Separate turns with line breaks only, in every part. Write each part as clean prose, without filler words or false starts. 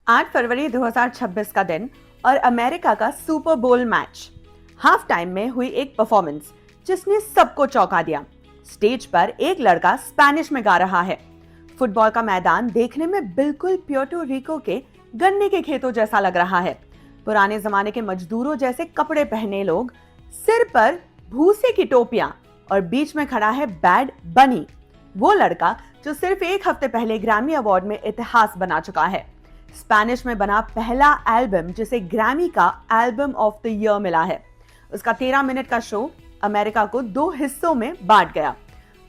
8 फरवरी 2026 का दिन और अमेरिका का सुपर बोल मैच। हाफ टाइम में हुई एक परफॉर्मेंस जिसने सबको चौंका दिया। स्टेज पर एक लड़का स्पेनिश में गा रहा है। फुटबॉल का मैदान देखने में बिल्कुल प्यूर्टो रिको के गन्ने के खेतों जैसा लग रहा है। पुराने जमाने के मजदूरों जैसे कपड़े पहने लोग, सिर पर भूसे की टोपियां और बीच में खड़ा है बैड बनी, वो लड़का जो सिर्फ एक हफ्ते पहले ग्रैमी अवार्ड में इतिहास बना चुका है। स्पेनिश में बना पहला एल्बम जिसे ग्रैमी का एल्बम ऑफ द ईयर मिला है। उसका 13 मिनट का शो अमेरिका को 2 हिस्सों में बांट गया।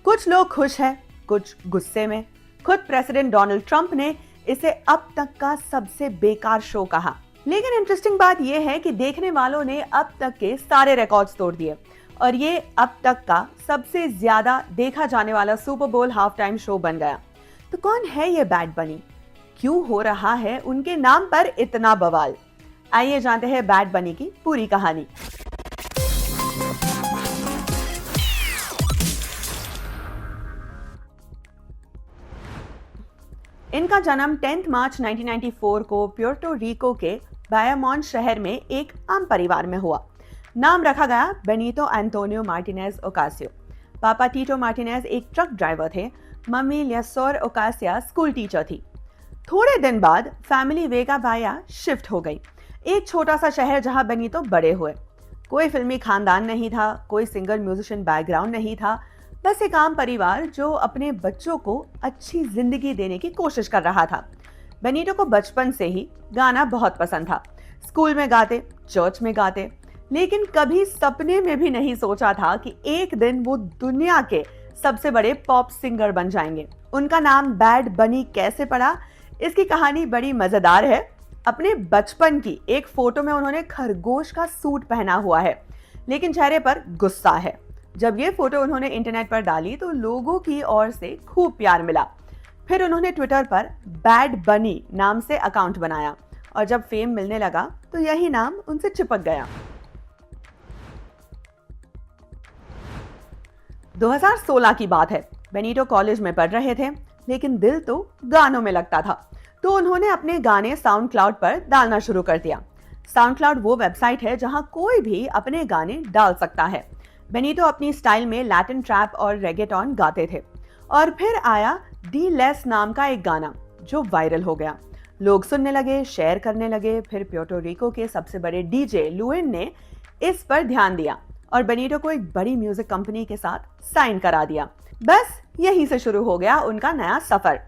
कुछ लोग खुश हैं, कुछ गुस्से में। खुद प्रेसिडेंट डोनाल्ड ट्रंप ने इसे अब तक का सबसे बेकार शो कहा। लेकिन इंटरेस्टिंग बात यह है कि देखने वालों ने अब तक के सारे रिकॉर्ड्स तोड़ दिए और ये अब तक का सबसे ज्यादा देखा जाने वाला सुपर बोल हाफ टाइम शो बन गया। तो कौन है ये बैड बनी? क्यों हो रहा है उनके नाम पर इतना बवाल? आइए जानते हैं बैड बनी की पूरी कहानी। इनका जन्म 10 मार्च 1994 को प्यूर्टो रिको के बायामॉन शहर में एक आम परिवार में हुआ। नाम रखा गया बेनितो एंटोनियो मार्टिनेज ओकासियो। पापा टीटो मार्टिनेज एक ट्रक ड्राइवर थे। मम्मी लियासोर ओकासिया स्कूल टीचर थी। थोड़े दिन बाद फैमिली वेगा बाया शिफ्ट हो गई, एक छोटा सा शहर जहां बेनितो बड़े हुए। कोई फिल्मी खानदान नहीं था, कोई सिंगर म्यूजिशियन बैकग्राउंड नहीं था, बस एक आम परिवार जो अपने बच्चों को अच्छी जिंदगी देने की कोशिश कर रहा था। बेनितो को बचपन से ही गाना बहुत पसंद था। स्कूल में गाते, चर्च में गाते, लेकिन कभी सपने में भी नहीं सोचा था कि एक दिन वो दुनिया के सबसे बड़े पॉप सिंगर बन जाएंगे। उनका नाम बैड बनी कैसे पड़ा, इसकी कहानी बड़ी मजेदार है। अपने बचपन की एक फोटो में उन्होंने खरगोश का सूट पहना हुआ है, लेकिन चेहरे पर गुस्सा है। जब ये फोटो उन्होंने इंटरनेट पर डाली तो लोगों की ओर से खूब प्यार मिला। फिर उन्होंने ट्विटर पर बैड बनी नाम से अकाउंट बनाया और जब फेम मिलने लगा तो यही नाम उनसे चिपक गया। 2016 की बात है। बेनितो कॉलेज में पढ़ रहे थे, लेकिन दिल तो गानों में लगता था, तो उन्होंने अपने गाने साउंड क्लाउड पर डालना शुरू कर दिया। साउंड क्लाउड वो वेबसाइट है जहां कोई भी अपने गाने डाल सकता है। बेनितो अपनी स्टाइल में लैटिन ट्रैप और रेगेटॉन गाते थे और फिर आया डी लेस नाम का एक गाना जो वायरल हो गया। लोग सुनने लगे, शेयर करने लगे। फिर प्यूर्टो रिको के सबसे बड़े डीजे लुइन ने इस पर ध्यान दिया और बेनितो को एक बड़ी म्यूजिक कंपनी के साथ साइन करा दिया। बस यहीं से शुरू हो गया उनका नया सफर।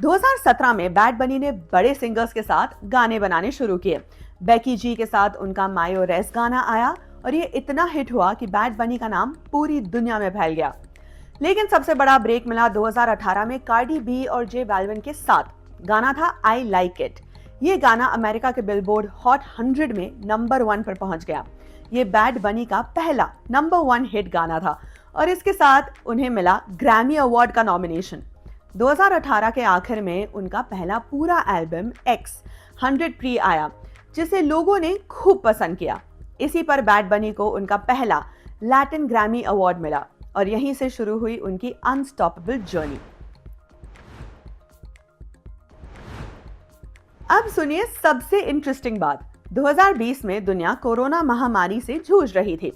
2017 में बैड बनी ने बड़े सिंगर्स के साथ गाने बनाने शुरू किए। बेकी जी के साथ उनका मायो रेस गाना आया और ये इतना हिट हुआ कि बैड बनी का नाम पूरी दुनिया में फैल गया। लेकिन सबसे बड़ा ब्रेक मिला 2018 में कार्डी बी और जे बाल्विन के साथ। गाना था आई लाइक इट। ये गाना अमेरिका के बिलबोर्ड हॉट 100 में नंबर 1 पर पहुंच गया। ये बैड बनी का पहला नंबर 1 हिट गाना था और इसके साथ उन्हें मिला ग्रैमी अवार्ड का नॉमिनेशन। 2018 के आखिर में उनका पहला पूरा एल्बम एक्स 100 प्री आया, जिसे लोगों ने खूब पसंद किया। इसी पर बैड बनी को उनका पहला लैटिन ग्रैमी अवार्ड मिला और यहीं से शुरू हुई उनकी अनस्टॉपेबल जर्नी। अब सुनिए सबसे इंटरेस्टिंग बात। 2020 में दुनिया कोरोना महामारी से जूझ रही थी।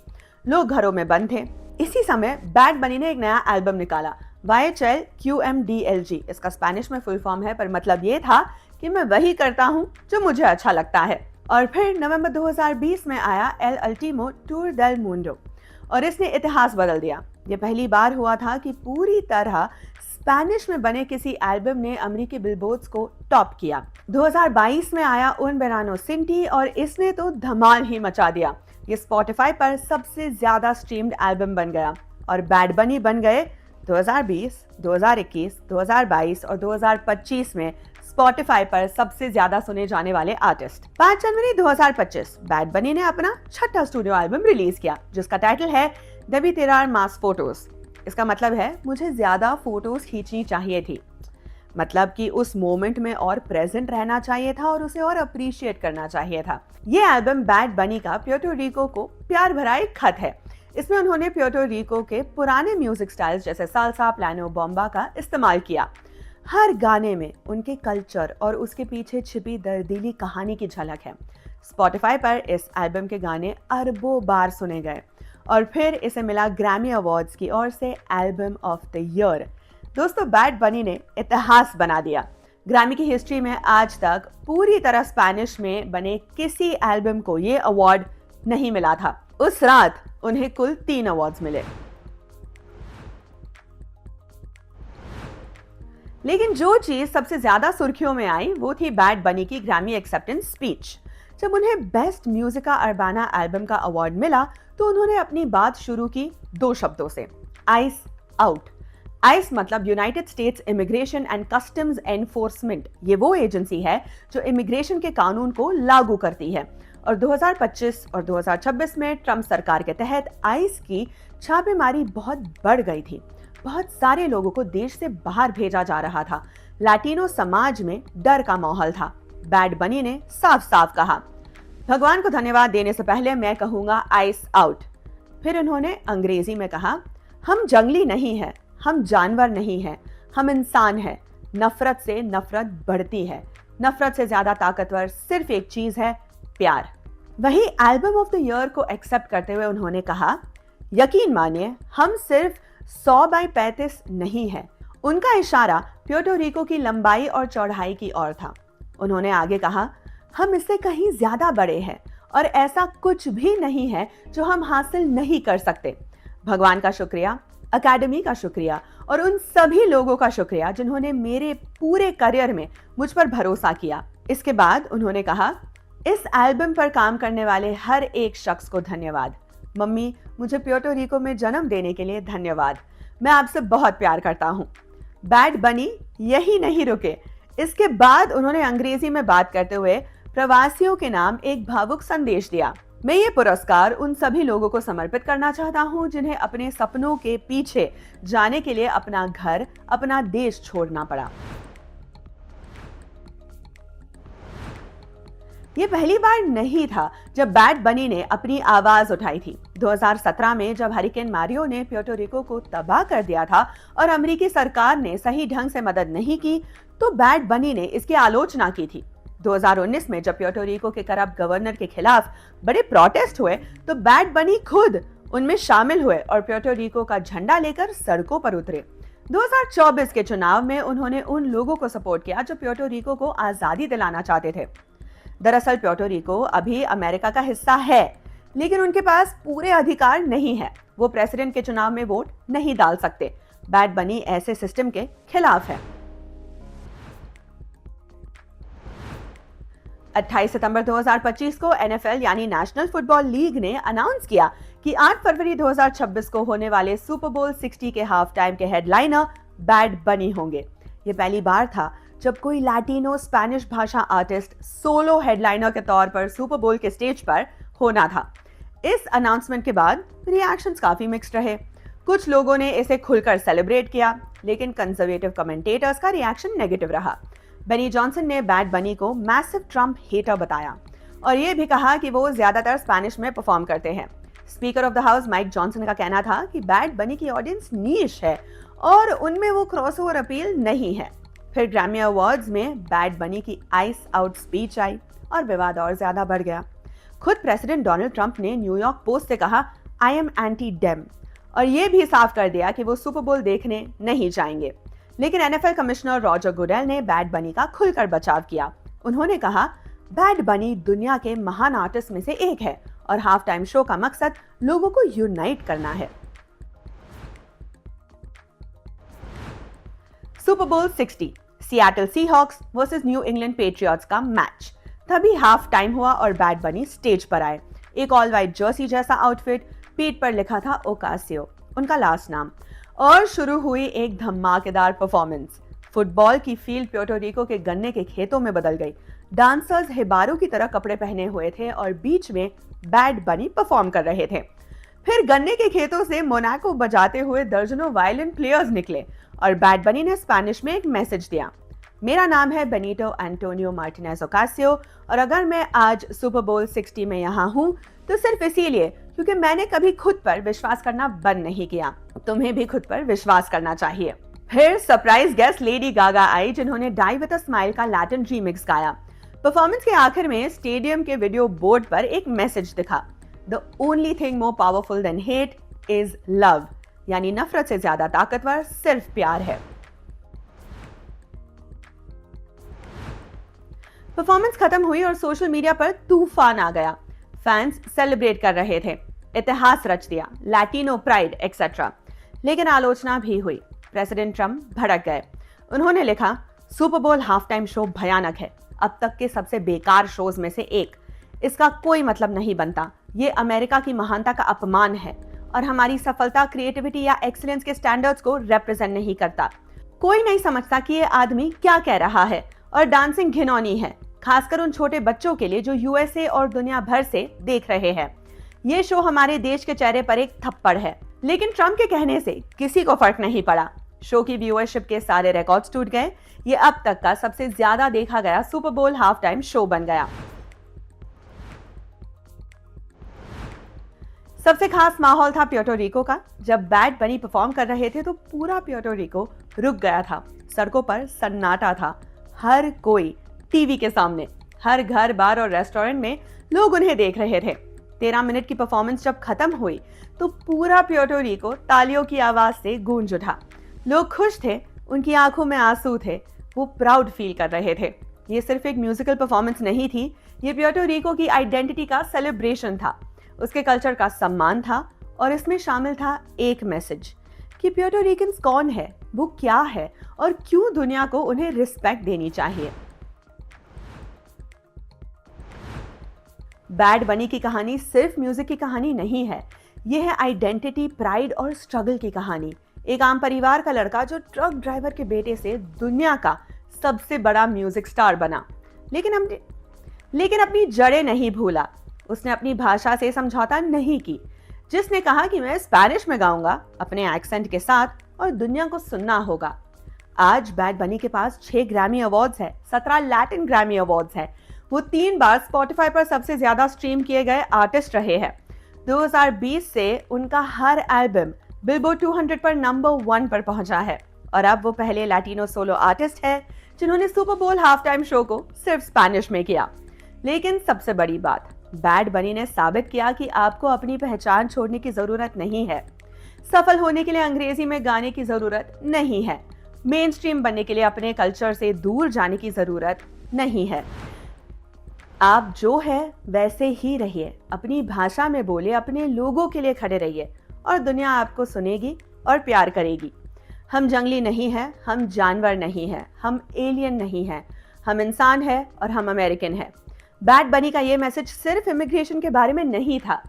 लोग घरों में बंद थे। इसी समय बैड बनी ने एक नया एल्बम निकाला, YHL QMDLG। इसका स्पेनिश में फुल फॉर्म है, पर मतलब ये था कि मैं वही करता हूँ जो मुझे अच्छा लगता है। और फिर नवंबर 2020 में आया एल अल्टीमो टूर डेल मुंडो और इसने इतिहास बदल दिया। ये पहली बार हुआ था कि पूरी तरह स्पेनिश में बने किसी एल्बम ने अमेरिकी बिलबोर्ड्स को टॉप किया। 2022 में आया उन बेरानो सिंटी और इसने तो धमाल ही मचा दिया। ये स्पॉटिफाई पर सबसे ज्यादा स्ट्रीम्ड एल्बम बन गया और बैड बनी बन गए 2020, 2021, 2022 और 2025 में स्पॉटिफाई पर सबसे ज्यादा सुने जाने वाले आर्टिस्ट। 5 जनवरी 2025 बैड बनी ने अपना छठा स्टूडियो एल्बम रिलीज किया, जिसका टाइटल है डेबी तेरार मास फोटोज। इसका मतलब है मुझे ज्यादा फोटोज खींचनी चाहिए थी, मतलब कि उस मोमेंट में और प्रेजेंट रहना चाहिए था और उसे और अप्रिशिएट करना चाहिए था। ये एल्बम बैड बनी का प्यूर्टो रिको को प्यार भरा एक खत है। इसमें उन्होंने प्यूर्टो रिको के पुराने म्यूजिक स्टाइल्स जैसे साल्सा, प्लानो, बॉम्बा का इस्तेमाल किया। हर गाने में उनके कल्चर और उसके पीछे छिपी दर्दीली कहानी की झलक है। स्पॉटिफाई पर इस एल्बम के गाने अरबों बार सुने गए और फिर इसे मिला ग्रैमी अवार्ड्स की ओर से एल्बम ऑफ द ईयर। दोस्तों, बैड बनी ने इतिहास बना दिया। ग्रैमी की हिस्ट्री में आज तक पूरी तरह स्पेनिश में बने किसी एल्बम को ये अवार्ड नहीं मिला था। उस रात उन्हें कुल 3 अवार्ड्स मिले। लेकिन जो चीज सबसे ज्यादा सुर्खियों में आई वो थी बैड बनी की ग्रैमी एक्सेप्टेंस स्पीच। जब उन्हें बेस्ट म्यूजिका अर्बाना एल्बम का अवार्ड मिला तो उन्होंने अपनी बात शुरू की 2 शब्दों से, आइस आउट। आइस मतलब United states immigration and customs enforcement. ये वो एजेंसी है जो इमिग्रेशन के कानून को लागू करती है और 2025 और 2026 में ट्रंप सरकार के तहत आइस की छापेमारी बहुत बढ़ गई थी। बहुत सारे लोगों को देश से बाहर भेजा जा रहा था। लैटिनो समाज में डर का माहौल था। बैड बनी ने साफ साफ कहा, भगवान को धन्यवाद देने से पहले मैं कहूंगा आइस आउट। फिर उन्होंने अंग्रेजी में कहा, हम जंगली नहीं हैं, हम जानवर नहीं हैं, हम इंसान हैं। नफरत से नफरत बढ़ती है। नफरत से ज्यादा ताकतवर सिर्फ एक चीज है, प्यार। वही एल्बम ऑफ द ईयर को एक्सेप्ट करते हुए उन्होंने कहा, यकीन मानिए हम सिर्फ 100 बाई 35 नहीं है। उनका इशारा प्यूर्टो रिको की लंबाई और चौड़ाई की ओर था। उन्होंने आगे कहा, हम इससे कहीं ज्यादा बड़े हैं और ऐसा कुछ भी नहीं है जो हम हासिल नहीं कर सकते। भगवान का शुक्रिया, अकेडमी का शुक्रिया और उन सभी लोगों का शुक्रिया जिन्होंने मेरे पूरे करियर में मुझ पर भरोसा किया। इसके बाद उन्होंने कहा, इस एल्बम पर काम करने वाले हर एक शख्स को धन्यवाद। मम्मी, मुझे प्यूर्टो रिको में जन्म देने के लिए धन्यवाद। मैं आपसे बहुत प्यार करता हूँ। बैड बनी यही नहीं रुके। इसके बाद उन्होंने अंग्रेजी में बात करते हुए प्रवासियों के नाम एक भावुक संदेश दिया। मैं ये पुरस्कार उन सभी लोगों को समर्पित करना चाहता हूँ जिन्हें अपने सपनों के पीछे जाने के लिए अपना घर, अपना देश छोड़ना पड़ा। ये पहली बार नहीं था जब बैड बनी ने अपनी आवाज उठाई थी। 2017 में जब हरिकेन मारियो ने प्यूर्टो रिको को तबाह कर दिया था और अमेरिकी सरकार ने सही ढंग से मदद नहीं की, तो बैड बनी ने इसकी आलोचना की थी। 2019 में जब प्यूर्टो रिको के करप्ट गवर्नर के खिलाफ बड़े प्रोटेस्ट हुए, तो बैड बनी खुद उनमें शामिल हुए और प्यूर्टो रिको का झंडा लेकर सड़कों पर उतरे। 2024 के चुनाव में उन्होंने उन लोगों को सपोर्ट किया जो प्यूर्टो रिको को आजादी दिलाना चाहते थे। दरअसल प्यूर्टो रिको अभी अमेरिका का हिस्सा है, लेकिन उनके पास पूरे अधिकार नहीं है। वो प्रेसिडेंट के चुनाव में वोट नहीं डाल सकते। बैड बनी ऐसे सिस्टम के खिलाफ है। 28 सितंबर 2025 को एनएफएल यानी नेशनल फुटबॉल लीग ने अनाउंस किया कि 8 फरवरी 2026 को होने वाले सुपर बोल 60 के हाफ टाइम के हेडलाइनर बैड बनी होंगे। ये पहली बार था जब कोई लैटिनो स्पेनिश भाषा आर्टिस्ट सोलो हेडलाइनर के तौर पर सुपर बोल के स्टेज पर होना था। इस अनाउंसमेंट के बाद रिएक्शंस काफी मिक्स्ड रहे। कुछ लोगों ने इसे खुलकर सेलिब्रेट किया, लेकिन कंजर्वेटिव कमेंटेटर्स का रिएक्शन नेगेटिव रहा। बेनी जॉनसन ने बैड बनी को मैसिव ट्रंप हेटर बताया और ये भी कहा कि वो ज्यादातर स्पेनिश में परफॉर्म करते हैं। Speaker of the house Mike Johnson का कहना था कि बैड बनी की ऑडियंस नीश है और उनमें वो क्रॉसओवर अपील नहीं है। फिर ग्रैमी अवार्ड्स में बैड बनी की आइस आउट स्पीच आई और विवाद और ज्यादा बढ़ गया। खुद प्रेसिडेंट डोनाल्ड ट्रंप ने न्यूयॉर्क पोस्ट से कहा, आई एम एंटी डेम, और ये भी साफ कर दिया कि वो सुपर बोल देखने नहीं जाएंगे। लेकिन एनएफएल कमिश्नर रॉजर गुडेल ने बैड बनी का खुलकर बचाव किया। उन्होंने कहा, बैड बनी दुनिया के महान आर्टिस्ट में से एक है और हाफ टाइम शो का मकसद लोगों को यूनाइट करना है। सुपर बोल 60 Seattle Seahawks versus new England patriots का मैच। तभी हाफ टाइम हुआ और बैड बनी स्टेज पर आए। एक ऑल व्हाइट जर्सी जैसा आउटफिट, पीठ पर लिखा था ओकासियो, उनका लास्ट नाम, और शुरू हुई एक धमाकेदार परफॉर्मेंस। फुटबॉल की फील्ड प्यूर्टो रिको के गन्ने के खेतों में बदल गई। डांसर्स हिबारू की तरह कपड़े पहने हुए थे और बीच में बैड बनी परफॉर्म कर रहे थे। फिर गन्ने के खेतों से मोनाको बजाते हुए दर्जनों वायलिन प्लेयर्स निकले और बैड बनी ने स्पेनिश में एक मैसेज दिया, मेरा नाम है बेनिटो एंटोनियो मार्टिनेज ओकासियो और अगर मैं आज सुपर बोल 60 में यहाँ हूँ तो सिर्फ इसीलिए क्योंकि मैंने कभी खुद पर विश्वास करना बंद नहीं किया। तुम्हें भी खुद पर विश्वास करना चाहिए। फिर सरप्राइज गेस्ट लेडी गागा आई, जिन्होंने डाई विद अ स्माइल का लैटिन रीमिक्स गाया। परफॉर्मेंस के आखिर में स्टेडियम के वीडियो बोर्ड पर एक मैसेज दिखा, the only thing more powerful than hate is love, यानी नफरत से ज्यादा ताकतवर सिर्फ प्यार है। परफॉर्मेंस खत्म हुई और सोशल मीडिया पर तूफान आ गया। फैंस सेलिब्रेट कर रहे थे, इतिहास रच दिया, लैटिनो प्राइड एक्सेट्रा। लेकिन आलोचना भी हुई। प्रेसिडेंट ट्रम्प भड़क गए। उन्होंने लिखा, सुपर बोल हाफ टाइम शो भयानक है, अब तक के सबसे बेकार शोज में से एक। इसका कोई मतलब नहीं बनता। ये अमेरिका की महानता का अपमान है और हमारी सफलता, क्रिएटिविटी या एक्सीलेंस के स्टैंडर्ड्स को रिप्रेजेंट नहीं करता। कोई नहीं समझता कि ये आदमी क्या कह रहा है और डांसिंग घिनौनी है, खासकर उन छोटे बच्चों के लिए जो यूएसए और दुनिया भर से देख रहे हैं। ये शो हमारे देश के चेहरे पर एक थप्पड़ है। लेकिन ट्रम्प के कहने से किसी को फर्क नहीं पड़ा। शो की व्यूअरशिप के सारे रिकॉर्ड्स टूट गए। ये अब तक का सबसे ज्यादा देखा गया सुपर बोल हाफ टाइम शो बन गया। सबसे खास माहौल था प्यूर्टो रिको का। जब बैड बनी परफॉर्म कर रहे थे तो पूरा प्यूर्टो रिको रुक गया था। सड़कों पर सन्नाटा था। हर कोई टीवी के सामने, हर घर, बार और रेस्टोरेंट में लोग उन्हें देख रहे थे। 13 मिनट की परफॉर्मेंस जब खत्म हुई तो पूरा प्यूर्टो रिको तालियों की आवाज से गूंज उठा। लोग खुश थे, उनकी आंखों में आंसू थे, वो प्राउड फील कर रहे थे। ये सिर्फ एक म्यूजिकल परफॉर्मेंस नहीं थी, ये प्यूर्टो रिको की आइडेंटिटी का सेलिब्रेशन था, उसके कल्चर का सम्मान था और इसमें शामिल था एक मैसेज कि प्यूर्टो रिकन्स कौन है, वो क्या है और क्यों दुनिया को उन्हें रिस्पेक्ट देनी चाहिए। बैड बनी की कहानी सिर्फ म्यूजिक की कहानी नहीं है, यह है आइडेंटिटी, प्राइड और स्ट्रगल की कहानी। एक आम परिवार का लड़का जो ट्रक ड्राइवर के बेटे से दुनिया का सबसे बड़ा म्यूजिक स्टार बना, लेकिन अपनी जड़ें नहीं भूला। उसने अपनी भाषा से समझौता नहीं की। जिसने कहा कि मैं स्पैनिश में गाऊंगा अपने एक्सेंट के साथ और दुनिया को सुनना होगा। आज बैड बनी के पास 6 ग्रैमी अवार्ड्स है, 17 लैटिन ग्रैमी अवार्ड्स है। वो 3 बार स्पॉटिफाई पर सबसे ज्यादा स्ट्रीम किए गए आर्टिस्ट रहे हैं। 2020 से उनका हर एल्बम बिलबोर्ड 200 पर नंबर 1 पर पहुंचा है और अब वो पहले लैटिनो सोलो आर्टिस्ट है जिन्होंने सुपर बोल हाफ टाइम शो को सिर्फ स्पैनिश में किया। लेकिन सबसे बड़ी बात, बैड बनी ने साबित किया कि आपको अपनी पहचान छोड़ने की जरूरत नहीं है। सफल होने के लिए अंग्रेजी में गाने की जरूरत नहीं है। मेन स्ट्रीम बनने के लिए अपने कल्चर से दूर जाने की जरूरत नहीं है। आप जो है वैसे ही रहिए, अपनी भाषा में बोले, अपने लोगों के लिए खड़े रहिए और दुनिया आपको सुनेगी और प्यार करेगी। हम जंगली नहीं हैं, हम जानवर नहीं हैं, हम एलियन नहीं हैं, हम इंसान हैं और हम अमेरिकन हैं। बैड बनी का ये मैसेज सिर्फ इमिग्रेशन के बारे में नहीं था,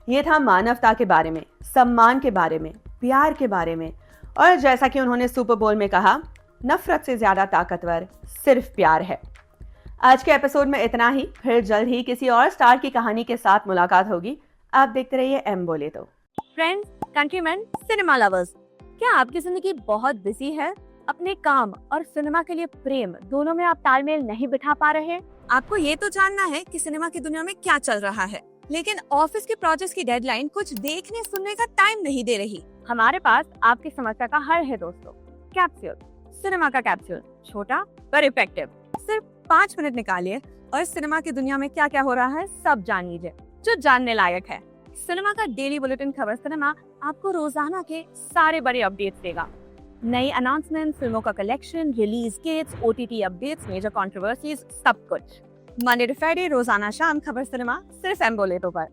ये था मानवता के बारे में, सम्मान के बारे में, प्यार के बारे में। और जैसा कि उन्होंने सुपर बोल में कहा, नफरत से ज्यादा ताकतवर सिर्फ प्यार है। आज के एपिसोड में इतना ही। फिर जल्द ही किसी और स्टार की कहानी के साथ मुलाकात होगी। आप देखते रहिए एम बोले तो।
फ्रेंड्स, कंट्रीमैन, सिनेमा लवर्स, क्या आपकी जिंदगी बहुत बिजी है? अपने काम और सिनेमा के लिए प्रेम दोनों में आप तालमेल नहीं बिठा पा रहे? आपको ये तो जानना है कि सिनेमा की दुनिया में क्या चल रहा है, लेकिन ऑफिस के प्रोजेक्ट्स की डेडलाइन कुछ देखने सुनने का टाइम नहीं दे रही। हमारे पास आपकी समस्या का हल है दोस्तों। कैप्सूल, सिनेमा का कैप्सूल, छोटा पर इफेक्टिव। सिर्फ 5 मिनट निकालिए और सिनेमा की दुनिया में क्या क्या हो रहा है सब जान लीजिए, जो जानने लायक है। सिनेमा का डेली बुलेटिन खबर सिनेमा आपको रोजाना के सारे बड़े अपडेट्स देगा। नई अनाउंसमेंट, फिल्मों का collection, release dates, OTT updates, major controversies, सब कुछ। मंडे टू फ्राइडे रोजाना शाम खबर सिनेमा सिर्फ एम बोले तो पर।